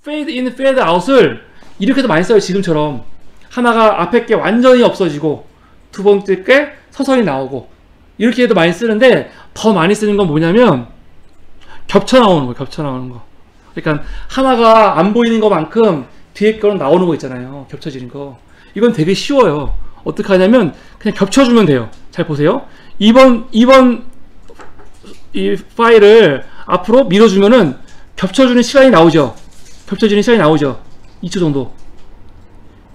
페이드 인, 페이드 아웃을 이렇게도 많이 써요. 지금처럼 하나가 앞에 게 완전히 없어지고 두 번째 게 서서히 나오고 이렇게 해도 많이 쓰는데 더 많이 쓰는 건 뭐냐면 겹쳐 나오는 거, 겹쳐 나오는 거. 그러니까 하나가 안 보이는 것만큼 뒤에 거는 나오는 거 있잖아요. 겹쳐지는 거. 이건 되게 쉬워요. 어떻게 하냐면 그냥 겹쳐주면 돼요. 잘 보세요. 2번 이 파일을 앞으로 밀어주면은 겹쳐주는 시간이 나오죠. 겹쳐지는 시간이 나오죠. 2초 정도.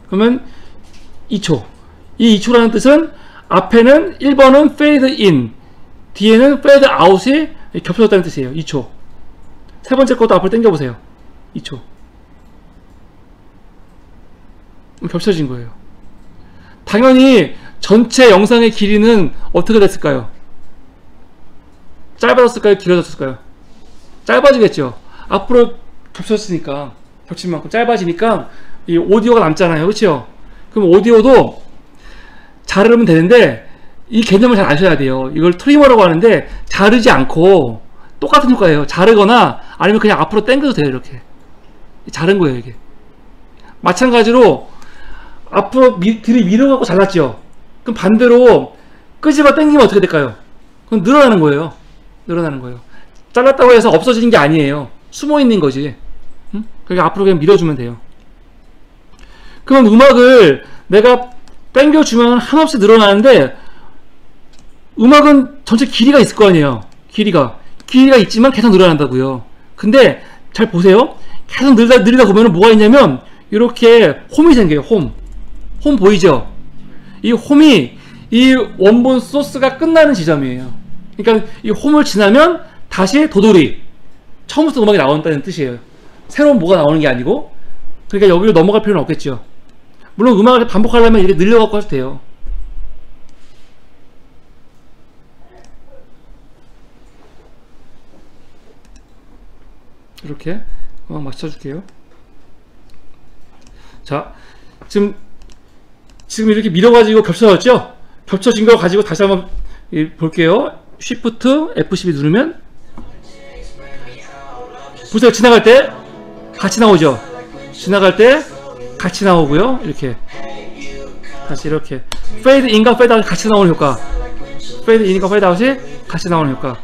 그러면 2초. 이 2초라는 뜻은 앞에는 1번은 fade in, 뒤에는 fade out이 겹쳐졌다는 뜻이에요. 2초. 세 번째 것도 앞으로 당겨보세요. 2초. 겹쳐진 거예요. 당연히 전체 영상의 길이는 어떻게 됐을까요? 짧아졌을까요? 길어졌을까요? 짧아지겠죠. 앞으로 겹쳤으니까, 겹친 만큼 짧아지니까 이 오디오가 남잖아요. 그렇죠? 그럼 오디오도 자르면 되는데 이 개념을 잘 아셔야 돼요. 이걸 트리머라고 하는데 자르지 않고 똑같은 효과예요. 자르거나 아니면 그냥 앞으로 당겨도 돼요. 이렇게 자른 거예요. 이게 마찬가지로 앞으로 들이밀어갖고 잘랐죠. 그럼 반대로 끄집어 당기면 어떻게 될까요? 그럼 늘어나는 거예요. 늘어나는 거예요. 잘랐다고 해서 없어지는 게 아니에요. 숨어 있는 거지. 응? 그러니까 앞으로 그냥 밀어주면 돼요. 그럼 음악을 내가 당겨주면 한없이 늘어나는데 음악은 전체 길이가 있을 거 아니에요. 길이가 있지만 계속 늘어난다고요. 근데 잘 보세요. 계속 늘리다 보면 뭐가 있냐면 이렇게 홈이 생겨요. 홈 보이죠? 이 홈이 이 원본 소스가 끝나는 지점이에요. 그러니까 이 홈을 지나면 다시 도돌이 처음부터 음악이 나온다는 뜻이에요. 새로운 뭐가 나오는 게 아니고. 그러니까 여기로 넘어갈 필요는 없겠죠. 물론 음악을 반복하려면 이렇게 늘려갖고 해도 돼요. 이렇게 음악 맞춰줄게요. 자, 지금 이렇게 밀어가지고 겹쳐졌죠? 겹쳐진 걸 가지고 다시 한번 볼게요. Shift F12 누르면 보세요. 지나갈 때 같이 나오죠? 지나갈 때 같이 나오고요. 이렇게 다시 이렇게 fade in과 fade out이 같이 나오는 효과, fade in과 fade out이 같이 나오는 효과.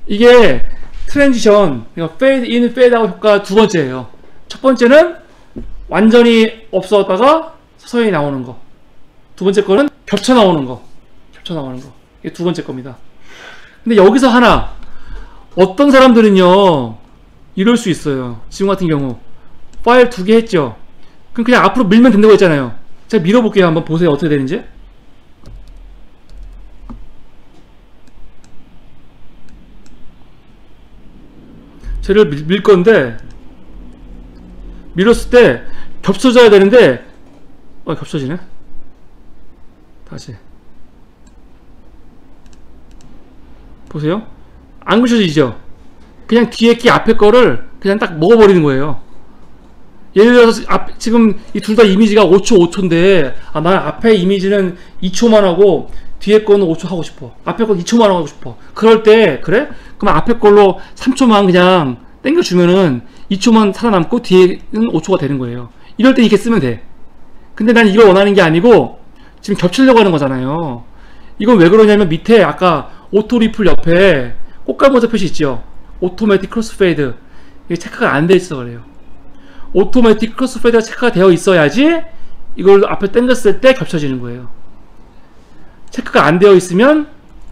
이게 트랜지션, 그러니까 fade in, fade out 효과 두 번째예요. 첫 번째는 완전히 없어졌다가 서서히 나오는 거. 두 번째 거는 겹쳐 나오는 거. 이게 두 번째 겁니다. 근데 여기서 하나, 어떤 사람들은요 이럴 수 있어요. 지금 같은 경우 파일 두 개 했죠. 그럼 그냥 앞으로 밀면 된다고 했잖아요. 제가 밀어볼게요. 한번 보세요. 어떻게 되는지. 쟤를 밀 건데 밀었을 때 겹쳐져야 되는데 겹쳐지네. 다시 보세요. 안 겹쳐지죠. 그냥 뒤에 끼 앞에 거를 그냥 딱 먹어버리는 거예요. 예를 들어서 지금 이 둘 다 이미지가 5초 5초인데 난 앞에 이미지는 2초만 하고 뒤에 거는 5초 하고 싶어. 앞에 거는 2초만 하고 싶어. 그럴 때 그래? 그럼 앞에 걸로 3초만 그냥 땡겨주면은 2초만 살아남고 뒤에는 5초가 되는 거예요. 이럴 때 이렇게 쓰면 돼. 근데 난 이걸 원하는 게 아니고 지금 겹치려고 하는 거잖아요. 이건 왜 그러냐면 밑에 아까 오토 리플 옆에 꽃갈 모자 표시 있죠? 오토매틱 크로스페이드. 이게 체크가 안 돼 있어 그래요. 오토매틱 크로스페이드가 체크가 되어 있어야지 이걸 앞에 당겼을 때 겹쳐지는 거예요. 체크가 안 되어 있으면,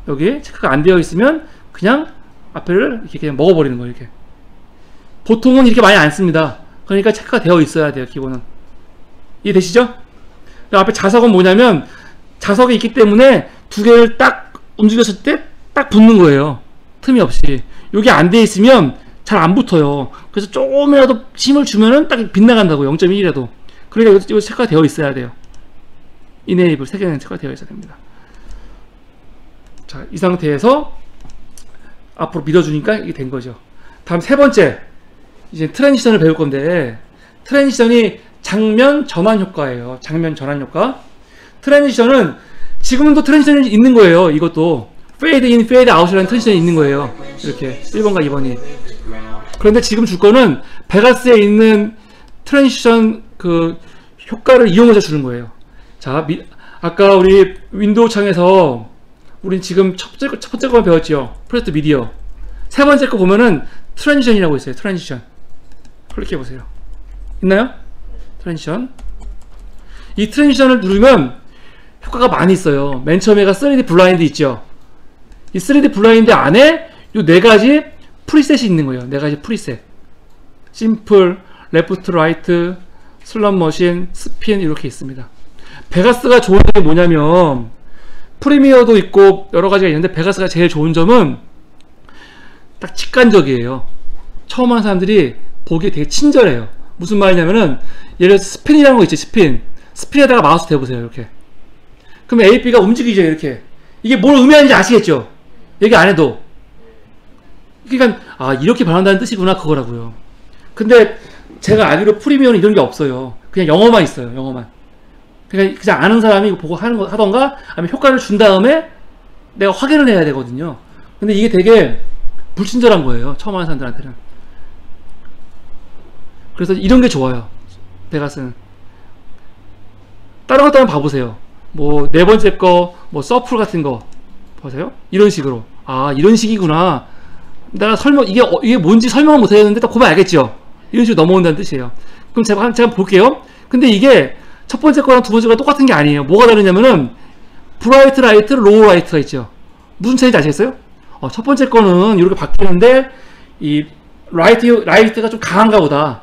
여기 체크가 안 되어 있으면 그냥 앞에를 이렇게 그냥 먹어버리는 거예요. 이렇게. 보통은 이렇게 많이 안 씁니다. 그러니까 체크가 되어 있어야 돼요. 기본은. 이해되시죠? 앞에 자석은 뭐냐면 자석이 있기 때문에 두 개를 딱 움직였을 때 딱 붙는 거예요. 틈이 없이. 이게 안 돼 있으면 잘 안 붙어요. 그래서 조금이라도 힘을 주면은 딱 빗나간다고. 0.1이라도. 그러니까 이거 체크가 되어 있어야 돼요. 이네이블 3개는 체크가 되어 있어야 됩니다. 자, 이 상태에서 앞으로 밀어주니까 이게 된 거죠. 다음 세 번째, 이제 트랜지션을 배울 건데, 트랜지션이 장면 전환 효과예요. 장면 전환 효과. 트랜지션은 지금도 트랜지션이 있는 거예요. 이것도 fade in, fade out이라는 트랜지션이 있는 거예요. 이렇게 1번과 2번이. 그런데 지금 줄 거는 베가스에 있는 트랜지션 그 효과를 이용해서 주는 거예요. 자, 아까 우리 윈도우 창에서 우린 지금 첫 번째 거만 배웠죠. 프로젝트 미디어. 세 번째 거 보면은 트랜지션이라고 있어요. 트랜지션. 클릭해 보세요. 있나요? 트랜지션. 이 트랜지션을 누르면 효과가 많이 있어요. 맨 처음에가 3D 블라인드 있죠. 이 3D 블라인드 안에 이 네 가지 프리셋이 있는 거예요. 네 가지 프리셋. 심플, 레프트, 라이트, 슬롯 머신, 스핀 이렇게 있습니다. 베가스가 좋은 점이 뭐냐면 프리미어도 있고 여러 가지가 있는데 베가스가 제일 좋은 점은 딱 직관적이에요. 처음 하는 사람들이 보기에 되게 친절해요. 무슨 말이냐면은 예를 들어서 스핀이라는 거 있지. 스핀에다가 마우스 대보세요. 이렇게. 그러면 A, B가 움직이죠. 이렇게. 이게 뭘 의미하는지 아시겠죠? 얘기 안 해도. 그러니까 아 이렇게 변한다는 뜻이구나 그거라고요. 근데 제가 알기로 프리미어는 이런 게 없어요. 그냥 영어만 있어요. 영어만. 그냥 아는 사람이 보고 하던가 아니면 효과를 준 다음에 내가 확인을 해야 되거든요. 근데 이게 되게 불친절한 거예요. 처음 하는 사람들한테는. 그래서 이런 게 좋아요. 베가스는. 다른 것도 한번 봐보세요. 뭐 네 번째 거 뭐 서플 같은 거 보세요. 이런 식으로. 아 이런 식이구나. 내가 이게 뭔지 설명을 못 하겠는데 딱 보면 알겠죠. 이런 식으로 넘어온다는 뜻이에요. 그럼 제가 볼게요. 근데 이게 첫 번째 거랑 두 번째 거랑 똑같은 게 아니에요. 뭐가 다르냐면은 브라이트 라이트, 로우 라이트가 있죠. 무슨 차이인지 아시겠어요? 첫 번째 거는 이렇게 바뀌는데 이 라이트가 좀 강한가 보다.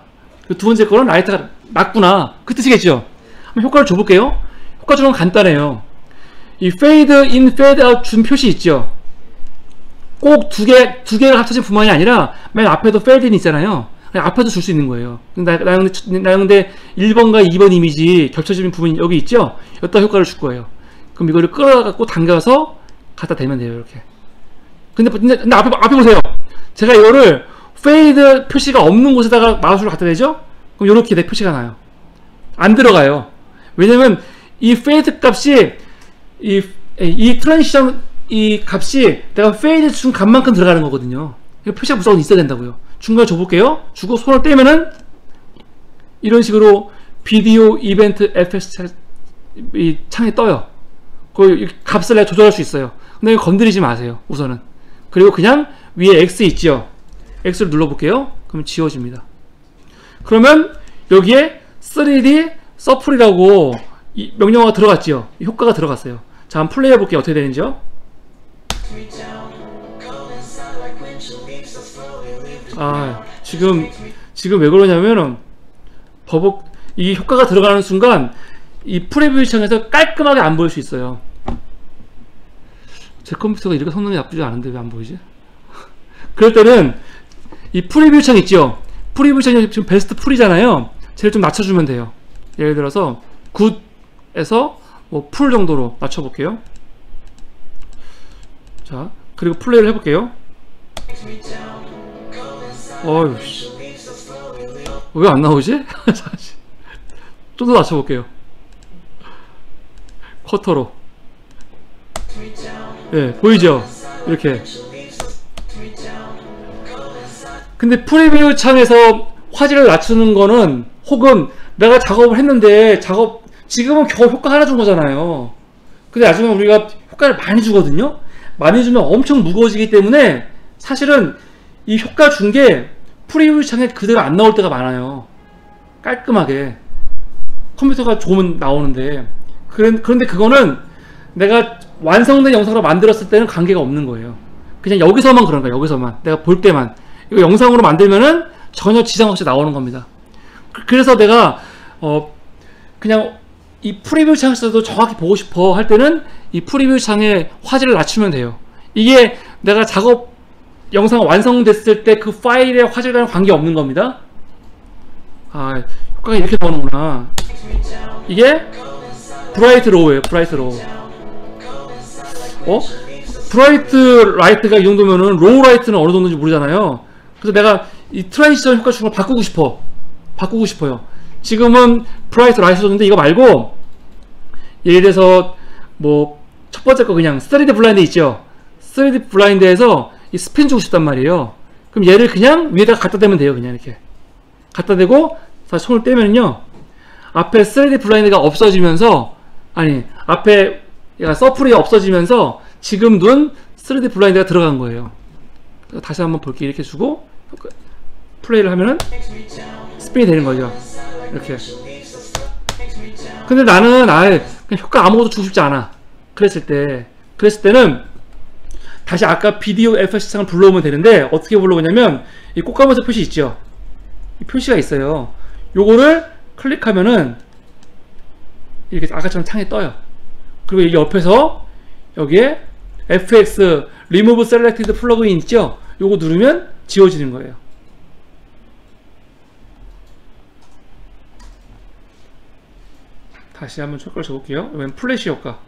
두 번째 거는 라이트가 낮구나. 그 뜻이겠죠. 한번 효과를 줘볼게요. 효과 주는 건 간단해요. 이 페이드 인, 페이드 아웃 준 표시 있죠. 꼭 두 개가 합쳐진 뿐만이 아니라 맨 앞에도 페이드 인 있잖아요. 앞에도 줄 수 있는 거예요. 나 근데 1번과 2번 이미지 겹쳐지는 부분이 여기 있죠? 여기다 효과를 줄 거예요. 그럼 이거를 끌어갖고 당겨서 갖다 대면 돼요. 이렇게. 근데 앞에 보세요. 제가 이거를 페이드 표시가 없는 곳에다가 마우스를 갖다 대죠? 그럼 이렇게 내 표시가 나요. 안 들어가요. 왜냐면 이 페이드 값이 이 트랜지션 이 값이 내가 페이드 준 값만큼 들어가는 거거든요. 표시가 무조건 있어야 된다고요. 중간에 줘볼게요. 주고 손을 떼면은 이런 식으로 비디오 이벤트 FS 이 창에 떠요. 그 값을 내가 조절할 수 있어요. 근데 건드리지 마세요. 우선은. 그리고 그냥 위에 X 있죠. X를 눌러볼게요. 그러면 지워집니다. 그러면 여기에 3D 서플이라고 이 명령어가 들어갔죠. 효과가 들어갔어요. 자, 한번 플레이 해볼게요. 어떻게 되는지요? 아, 지금 왜 그러냐면은 이 효과가 들어가는 순간 이 프리뷰 창에서 깔끔하게 안 보일 수 있어요. 제 컴퓨터가 이렇게 성능이 나쁘지 않은데 왜 안 보이지? 그럴 때는 이 프리뷰 창 있죠? 프리뷰 창이 지금 베스트 풀이잖아요. 쟤를 좀 낮춰주면 돼요. 예를 들어서 굿에서 뭐 풀 정도로 낮춰볼게요. 자, 그리고 플레이를 해볼게요. 어휴, 왜 안 나오지? 좀 더 낮춰볼게요. 쿼터로. 예, 보이죠? 이렇게. 근데 프리뷰 창에서 화질을 낮추는 거는 혹은 내가 작업을 했는데 지금은 겨우 효과 하나 준 거잖아요. 근데 나중에 우리가 효과를 많이 주거든요. 많이 주면 엄청 무거워지기 때문에 사실은 이 효과 준 게 프리뷰 창에 그대로 안 나올 때가 많아요. 깔끔하게 컴퓨터가 좋으면 나오는데 그런데 그거는 내가 완성된 영상으로 만들었을 때는 관계가 없는 거예요. 그냥 여기서만 그런 거예요. 여기서만 내가 볼 때만 이거 영상으로 만들면은 전혀 지장 없이 나오는 겁니다. 그래서 내가 그냥 이 프리뷰 창에서도 정확히 보고 싶어 할 때는 이 프리뷰 창의 화질을 낮추면 돼요. 이게 내가 영상 완성됐을 때 그 파일의 화질과는 관계없는 겁니다. 아, 효과가 이렇게 나오는구나. 이게 브라이트 로우예요. 브라이트 로우. 브라이트 라이트가 이 정도면은 로우 라이트는 어느 정도인지 모르잖아요. 그래서 내가 이 트랜지션 효과 중을 바꾸고 싶어요. 지금은 브라이트 라이트 줬는데 이거 말고 예를 들어서 뭐 첫 번째 거 그냥 3D 블라인드 있죠. 3D 블라인드에서 이 스핀 주고 싶단 말이에요. 그럼 얘를 그냥 위에다가 갖다 대면 돼요. 그냥 이렇게 갖다 대고 다시 손을 떼면요, 앞에 3D 블라인드가 없어지면서, 아니 앞에 얘가 서플이 없어지면서 지금 눈 3D 블라인드가 들어간 거예요. 다시 한번 볼게요. 이렇게 주고 플레이를 하면은 스핀이 되는 거죠. 이렇게. 근데 나는 아예 그냥 효과 아무것도 주고 싶지 않아. 그랬을 때는 다시 아까 비디오 에퍼 시장을 불러오면 되는데, 어떻게 불러오냐면 이 꽃가면서 표시 있죠. 이 표시가 있어요. 요거를 클릭하면은 이렇게 아까처럼 창에 떠요. 그리고 여기 옆에서 여기에 FX Remove Selected 플러그인 있죠? 요거 누르면 지워지는 거예요. 다시 한번 효과를 줘볼게요. 이번엔 플래시 효과.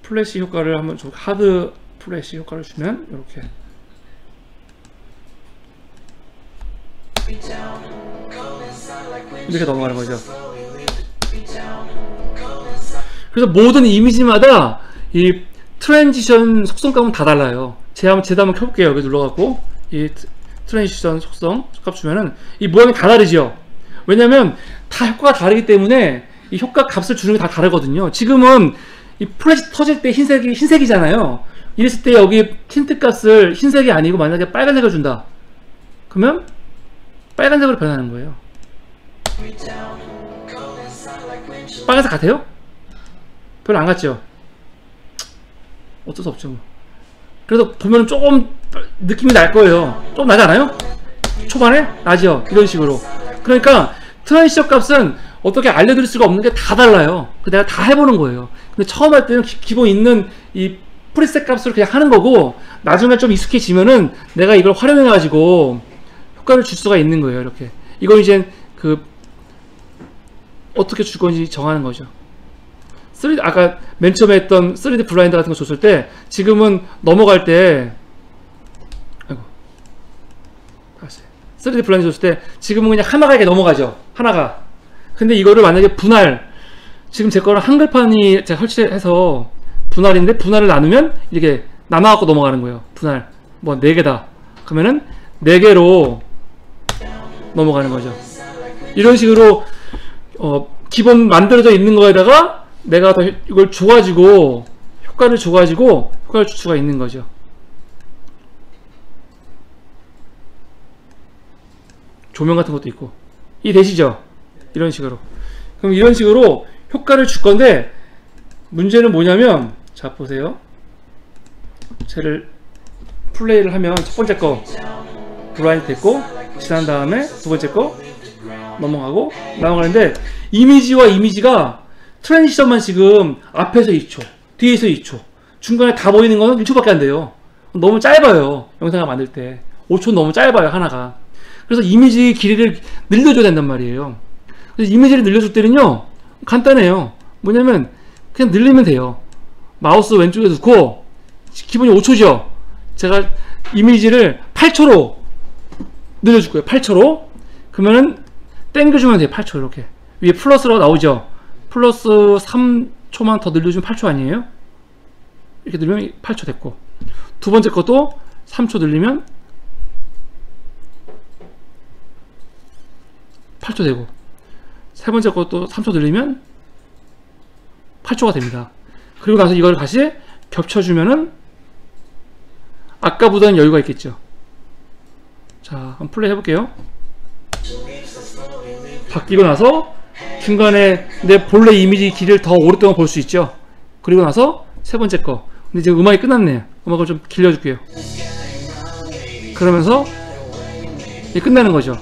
플래시 효과를 한번 줘. 하드 플래시 효과를 주면 이렇게. 이렇게 넘어가는 거죠. 그래서 모든 이미지마다 이 트랜지션 속성값은 다 달라요. 제가 한번 켜볼게요. 여기 눌러갖고 이 트랜지션 속성 값 주면은 이 모양이 다 다르죠. 왜냐면 다 효과가 다르기 때문에 이 효과 값을 주는 게 다 다르거든요. 지금은 이 플래시 터질 때 흰색이잖아요. 이랬을 때 여기 틴트 값을 흰색이 아니고 만약에 빨간색을 준다. 그러면 빨간색으로 변하는 거예요. 빨간색 같아요? 별로 안 같죠? 어쩔 수 없죠. 그래서 보면 조금 느낌이 날 거예요. 좀 나지 않아요? 초반에? 나죠? 이런 식으로. 그러니까 트랜지션 값은 어떻게 알려드릴 수가 없는 게 다 달라요. 내가 다 해보는 거예요. 근데 처음 할 때는 기본 있는 이 프리셋 값을 그냥 하는 거고, 나중에 좀 익숙해지면은 내가 이걸 활용해 가지고 효과를 줄 수가 있는 거예요. 이렇게. 이걸 이제 어떻게 줄 건지 정하는 거죠. 아까 맨 처음에 했던 3D 블라인드 같은 거 줬을 때, 지금은 넘어갈 때, 아이고, 다시 3D 블라인드 줬을 때 지금은 그냥 하나가 이렇게 넘어가죠. 하나가. 근데 이거를 만약에 분할, 지금 제 거는 한글판이 제가 설치해서 분할인데, 분할을 나누면 이렇게 나눠갖고 넘어가는 거예요. 분할 뭐 4개다 그러면은 4개로 넘어가는 거죠. 이런 식으로 기본 만들어져 있는 거에다가 내가 더 이걸 줘가지고 효과를 줄 수가 있는 거죠. 조명 같은 것도 있고. 이해되시죠? 이런 식으로. 그럼 이런 식으로 효과를 줄 건데, 문제는 뭐냐면, 자 보세요. 쟤를 플레이를 하면 첫 번째 거 블라인드 됐고, 지난 다음에 두 번째 거 넘어가는데, 이미지와 이미지가 트랜지션만 지금 앞에서 2초, 뒤에서 2초, 중간에 다 보이는 거는 1초밖에 안 돼요. 너무 짧아요. 영상을 만들 때 5초 너무 짧아요, 하나가. 그래서 이미지 길이를 늘려줘야 된단 말이에요. 그래서 이미지를 늘려줄 때는요, 간단해요. 뭐냐면 그냥 늘리면 돼요. 마우스 왼쪽에 놓고, 기본이 5초죠. 제가 이미지를 8초로 늘려줄 거예요. 8초로. 그러면은 땡겨주면 돼요. 8초 이렇게. 위에 플러스라고 나오죠. 플러스 3초만 더 늘려주면 8초 아니에요? 이렇게 늘리면 8초 됐고, 두 번째 것도 3초 늘리면 8초 되고, 세 번째 것도 3초 늘리면 8초가 됩니다. 그리고 나서 이걸 다시 겹쳐주면은 아까보다는 여유가 있겠죠. 자, 한번 플레이 해볼게요. 바뀌고 나서 중간에 내 본래 이미지 길이를 더 오랫동안 볼 수 있죠. 그리고 나서 세 번째 거. 근데 이제 음악이 끝났네요. 음악을 좀 길려줄게요. 그러면서 이게 끝나는 거죠.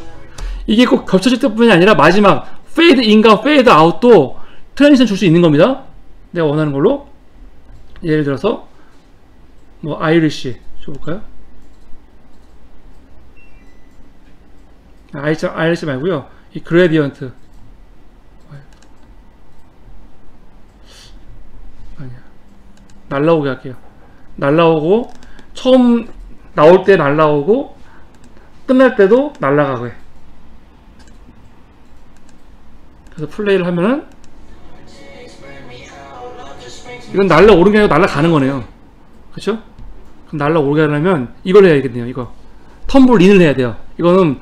이게 꼭 겹쳐질 뿐이 아니라 마지막 페이드 인과 페이드 아웃도 트랜지션 줄 수 있는 겁니다. 내가 원하는 걸로. 예를 들어서 뭐 아이리쉬 줘볼까요? 아이리쉬 말고요, 이 그레디언트. 아니야, 날라오게 할게요. 날라오고, 처음 나올 때 날라오고, 끝날 때도 날라가게. 그래서 플레이를 하면은 이건 날라오는 게 아니고 날라가는 거네요. 그쵸? 날라오게 하려면 이걸 해야겠네요. 이거 텀블 인을 해야 돼요. 이거는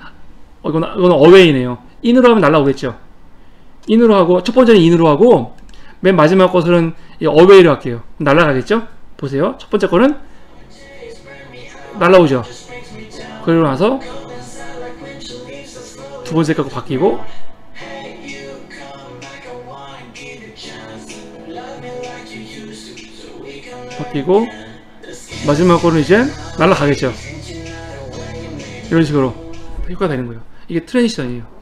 어웨이네요. 인으로 하면 날라오겠죠. 인으로 하고, 첫 번째는 인으로 하고, 맨 마지막 것은 어웨이로 할게요. 날라가겠죠? 보세요. 첫 번째 거는 날라오죠. 그러고 나서 두 번째 거 바뀌고, 마지막 거는 이제 날라가겠죠. 이런 식으로 효과가 되는 거예요. 이게 트랜지션이에요.